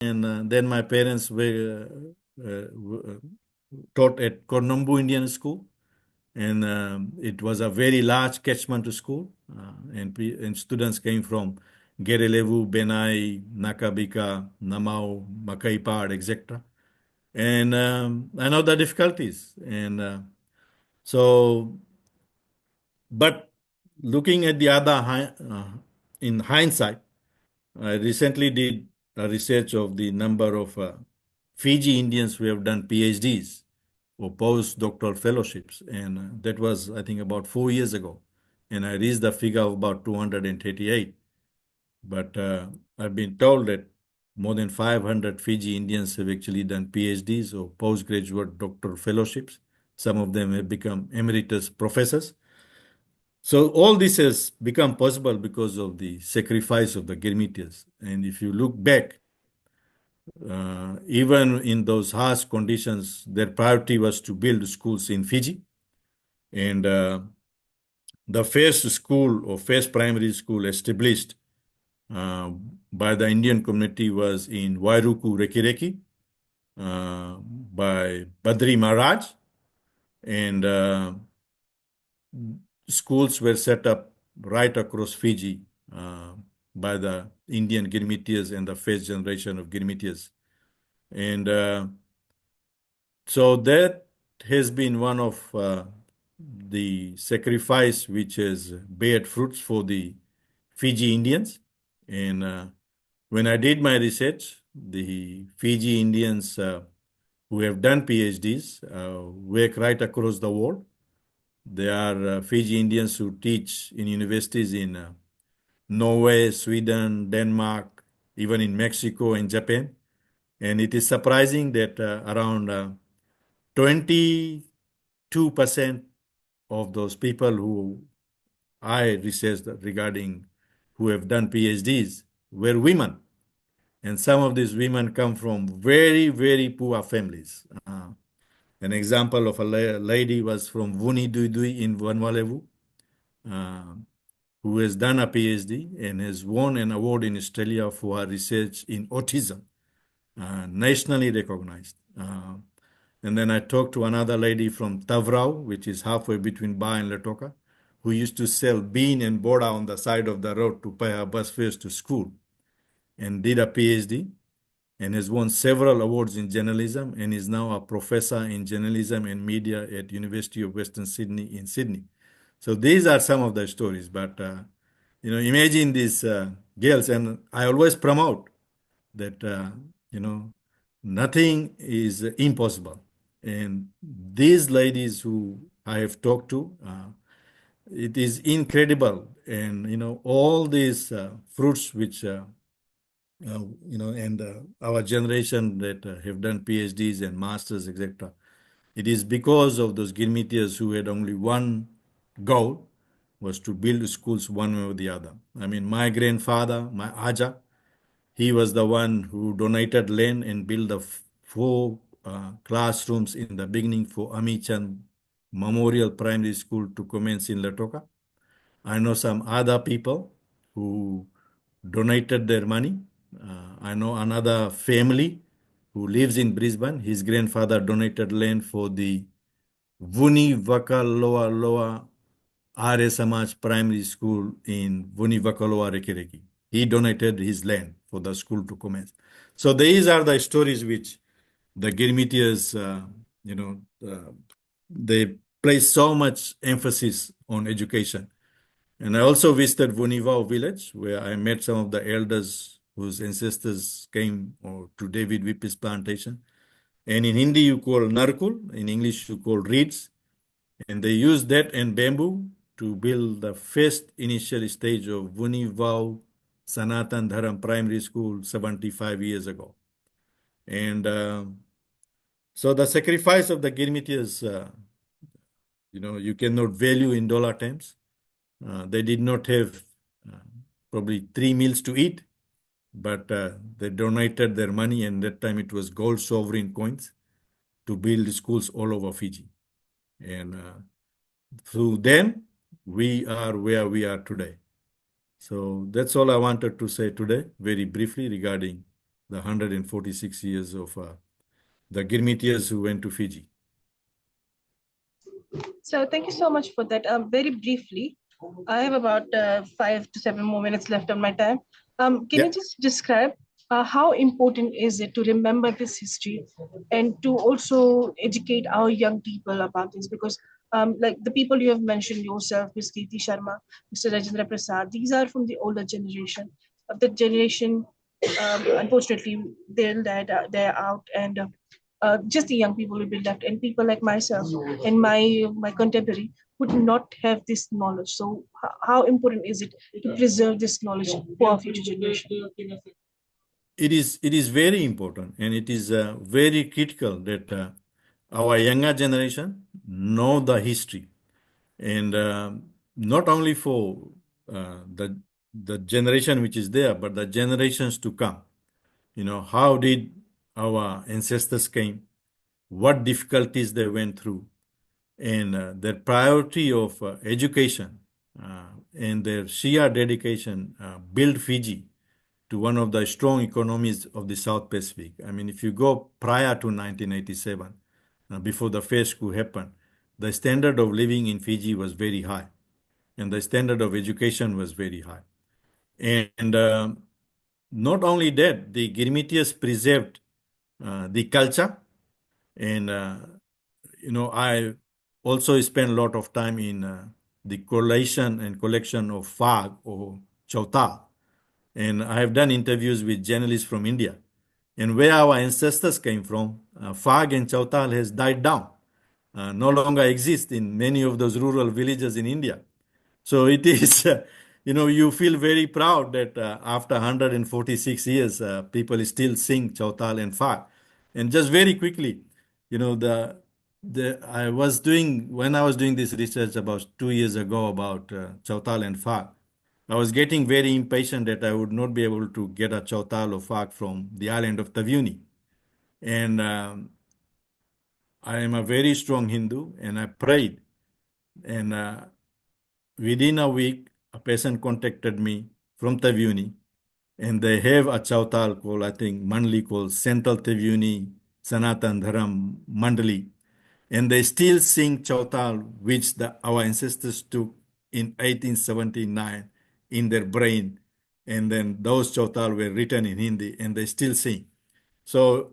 And then my parents were taught at Kornombu Indian School, and it was a very large catchment school, and students came from Gerelevu, Benai, Nakabika, Namao, Makaipad, etc. And I know the difficulties, and so, but looking at the in hindsight, I recently did a research of the number of Fiji Indians who have done PhDs or postdoctoral fellowships, and that was, I think, about 4 years ago, and I reached the figure of about 238. But I've been told that more than 500 Fiji Indians have actually done PhDs or postgraduate doctoral fellowships. Some of them have become emeritus professors. So all this has become possible because of the sacrifice of the Girmitians. And if you look back, even in those harsh conditions, their priority was to build schools in Fiji. And the first school or first primary school established uh, by the Indian community was in Wairuku, Rekireki, by Badri Maharaj. And schools were set up right across Fiji by the Indian Girmitians and the first generation of Girmitians. And so that has been one of the sacrifice which has bared fruits for the Fiji Indians. And when I did my research, the Fiji Indians who have done PhDs work right across the world. There are Fiji Indians who teach in universities in Norway, Sweden, Denmark, even in Mexico and Japan. And it is surprising that around 22% of those people who I researched regarding who have done PhDs were women. And some of these women come from very, very poor families. An example of a lady was from Vuni Duidui in Vanuatu, uh, who has done a PhD and has won an award in Australia for her research in autism, nationally recognized. And then I talked to another lady from Tavrao, which is halfway between Ba and Latoka, who used to sell bean and boda on the side of the road to pay her bus fares to school, and did a PhD and has won several awards in journalism and is now a professor in journalism and media at University of Western Sydney in Sydney. So these are some of the stories, but imagine these girls, and I always promote that you know nothing is impossible. And these ladies who I have talked to, it is incredible, and all these fruits which and our generation that have done PhDs and masters, etc. It is because of those Girmitians who had only one goal, was to build schools one way or the other. I mean, my grandfather, my Aja, he was the one who donated land and built the four classrooms in the beginning for Amichan Memorial Primary School to commence in Latoka. I know some other people who donated their money. I know another family who lives in Brisbane. His grandfather donated land for the Vuni Vakaloa Loa Arya Samaj Primary School in Vuni Vakaloa Rekireki. He donated his land for the school to commence. So these are the stories which the Girmitians, they place so much emphasis on education. And I also visited Vunivau village where I met some of the elders whose ancestors came to David Whippy's plantation. And in Hindi, you call narkul. In English, you call reeds. And they used that and bamboo to build the first initial stage of Vunivau Sanatan Dharam Primary School 75 years ago. And so the sacrifice of the Girmitians, you cannot value in dollar terms. They did not have uh, probably 3 meals to eat, but they donated their money, and that time it was gold sovereign coins to build schools all over Fiji. And through them, we are where we are today. So that's all I wanted to say today, very briefly regarding the 146 years of the Girmitiers who went to Fiji. So thank you so much for that. Very briefly, I have about 5 to 7 more minutes left on my time. Can Yeah. you just describe how important is it to remember this history and to also educate our young people about this? Because like the people you have mentioned yourself, Ms. Kriti Sharma, Mr. Rajendra Prasad, these are from the older generation. Of the generation, unfortunately, they're out, and just the young people will be left, and people like myself and my contemporary would not have this knowledge. So how important is it to preserve this knowledge for our future generation? It is very important, and it is very critical that our younger generation know the history, and not only for the generation which is there, but the generations to come. How did our ancestors came, what difficulties they went through, and their priority of education and their sheer dedication built Fiji to one of the strong economies of the South Pacific. I mean, if you go prior to 1987, before the first coup happened, the standard of living in Fiji was very high, and the standard of education was very high. And not only that, the Girmitians preserved the culture, and I also spent a lot of time in the collation and collection of fag or chauta, and I have done interviews with journalists from India. And where our ancestors came from, fag and chautal has died down, no longer exist in many of those rural villages in India. So it is, you feel very proud that after 146 years, people still sing Chautal and Fag. And just very quickly, when I was doing this research about 2 years ago about Chautal and Fag, I was getting very impatient that I would not be able to get a Chautal or Fag from the island of Taveuni. And I am a very strong Hindu, and I prayed. And within a week, a person contacted me from Taveuni, and they have a chautal called, I think, Mandali called Central Taveuni Sanatan Dharam Mandali. And they still sing chautal, which our ancestors took in 1879 in their brain. And then those chautal were written in Hindi, and they still sing. So,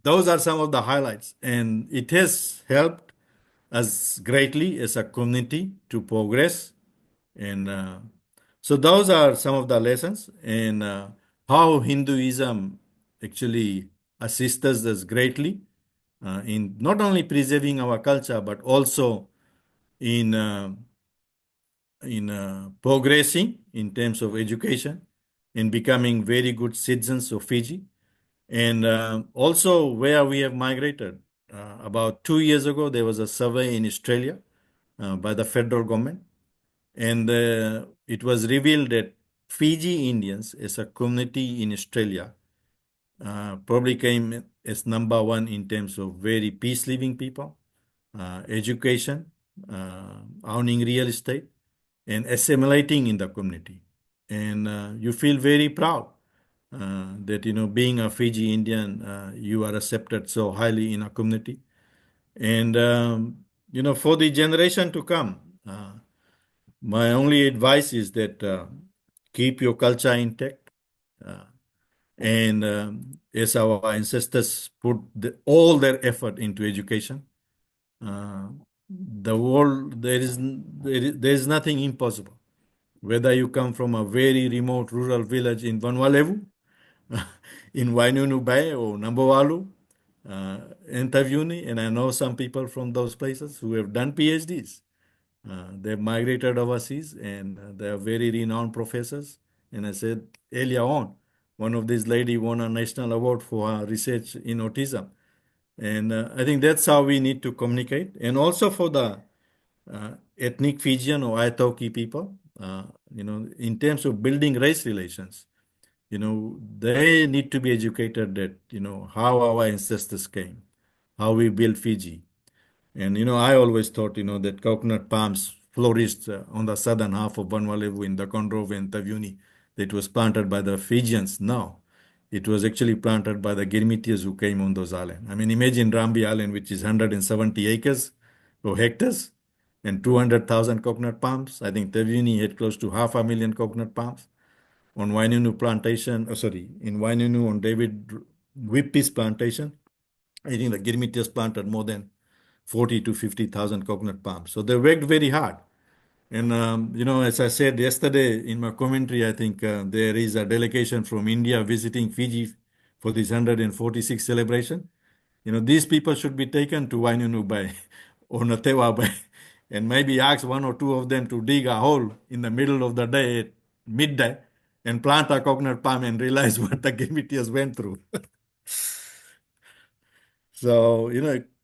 those are some of the highlights. And it has helped us greatly as a community to progress. And so those are some of the lessons, and how Hinduism actually assists us greatly in not only preserving our culture, but also in progressing in terms of education, in becoming very good citizens of Fiji, and also where we have migrated. About 2 years ago, there was a survey in Australia by the federal government, and it was revealed that Fiji Indians as a community in Australia probably came as number one in terms of very peace living people, education, owning real estate, and assimilating in the community. And you feel very proud that, being a Fiji Indian, you are accepted so highly in a community. And, for the generation to come, my only advice is that keep your culture intact. Uh, and as our ancestors put all their effort into education, uh, the world, there is nothing impossible. Whether you come from a very remote rural village in Vanuatu, in Wainunu Bay or Nambowalu, in Taveuni, and I know some people from those places who have done PhDs. They've migrated overseas, and they are very renowned professors. And I said earlier on, one of these lady won a national award for her research in autism. And I think that's how we need to communicate. And also for the ethnic Fijian or Aitauki people, in terms of building race relations, they need to be educated that, how our ancestors came, how we built Fiji. And I always thought, that coconut palms flourished on the southern half of Vanuatu in the Condrove and Taveuni that was planted by the Fijians. No, It was actually planted by the Girmitians who came on those islands. I mean, imagine Rambi Island, which is 170 acres or hectares, and 200,000 coconut palms. I think Tavuni had close to 500,000 coconut palms on Wainunu plantation. Oh, sorry, in Wainunu on David Whippy's plantation. I think the Girmitians planted more than 40 to 50,000 coconut palms. So they worked very hard. And, as I said yesterday in my commentary, I think there is a delegation from India visiting Fiji for this 146 celebration. These people should be taken to Wainunu Bay or Natewa Bay and maybe ask one or two of them to dig a hole in the middle of the day at midday and plant a coconut palm and realize what the Gimitias went through. So,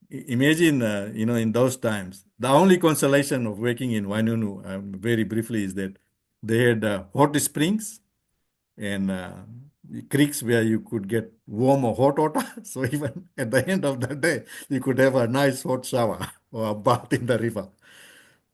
imagine, in those times, the only consolation of working in Wainunu, very briefly, is that they had hot springs and creeks where you could get warm or hot water. So even at the end of the day, you could have a nice hot shower or a bath in the river.